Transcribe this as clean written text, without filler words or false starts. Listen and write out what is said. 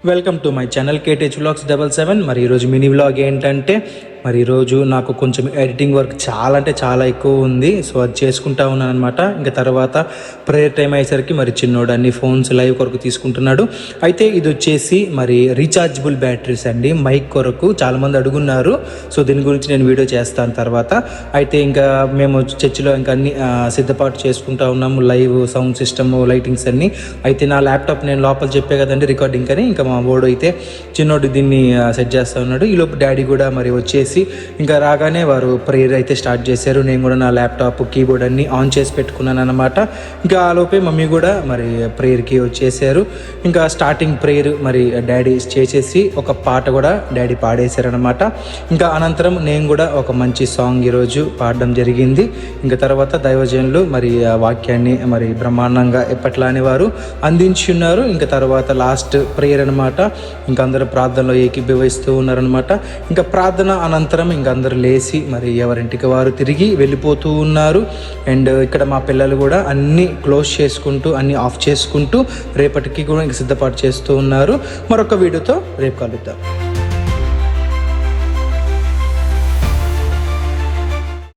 Welcome to my channel KTH vlogs 77. మరి ఈరోజు mini vlog ఏంటంటే మరి ఈరోజు నాకు కొంచెం ఎడిటింగ్ వర్క్ చాలా అంటే చాలా ఎక్కువ ఉంది. సో అది చేసుకుంటా ఉన్నాను అనమాట. ఇంకా తర్వాత ప్రేయర్ టైం అయ్యేసరికి మరి చిన్నోడు అన్ని ఫోన్స్ లైవ్ కొరకు తీసుకుంటున్నాడు. అయితే ఇది వచ్చేసి మరి రీఛార్జబుల్ బ్యాటరీస్ అండి, మైక్ కొరకు చాలామంది అడుగున్నారు. సో దీని గురించి నేను వీడియో చేస్తాను తర్వాత. అయితే ఇంకా మేము చర్చిలో ఇంకా అన్ని సిద్ధపాటు చేసుకుంటా ఉన్నాము, లైవ్ సౌండ్ సిస్టమ్ లైటింగ్స్ అన్నీ. అయితే నా ల్యాప్టాప్ నేను లోపల చెప్పే కదండి రికార్డింగ్ అని, ఇంకా మా బోర్డు అయితే చిన్నోడు దీన్ని సెట్ చేస్తూ ఉన్నాడు. ఈలోపు డాడీ కూడా మరి వచ్చేసి ఇంకా రాగానే వారు ప్రేయర్ అయితే స్టార్ట్ చేశారు. నేను కూడా నా ల్యాప్టాప్ కీబోర్డ్ అన్ని ఆన్ చేసి పెట్టుకున్నాను అనమాట. ఇంకా ఆ లోపే మమ్మీ కూడా మరి ప్రేయర్కి వచ్చేసారు. ఇంకా స్టార్టింగ్ ప్రేయర్ మరి డాడీ చేసేసి ఒక పాట కూడా డాడీ పాడేశారనమాట. ఇంకా అనంతరం నేను కూడా ఒక మంచి సాంగ్ ఈరోజు పాడడం జరిగింది. ఇంకా తర్వాత దైవజనులు మరి ఆ వాక్యాన్ని మరి బ్రహ్మాండంగా ఎప్పట్లానే వారు అందించి ఉన్నారు. ఇంకా తర్వాత లాస్ట్ ప్రేయర్ అనమాట. ఇంకా అందరూ ప్రార్థనలో ఏకీభవిస్తూ ఉన్నారనమాట. ఇంకా ప్రార్థన అనంతరం ఇంక అందరూ లేచి మరి ఎవరింటికి వారు తిరిగి వెళ్ళిపోతూ ఉన్నారు. అండ్ ఇక్కడ మా పిల్లలు కూడా అన్నీ క్లోజ్ చేసుకుంటూ అన్నీ ఆఫ్ చేసుకుంటూ రేపటికి కూడా ఇంక సిద్ధపాటు చేస్తూ ఉన్నారు. మరొక వీడియోతో రేపు కలుద్దాం.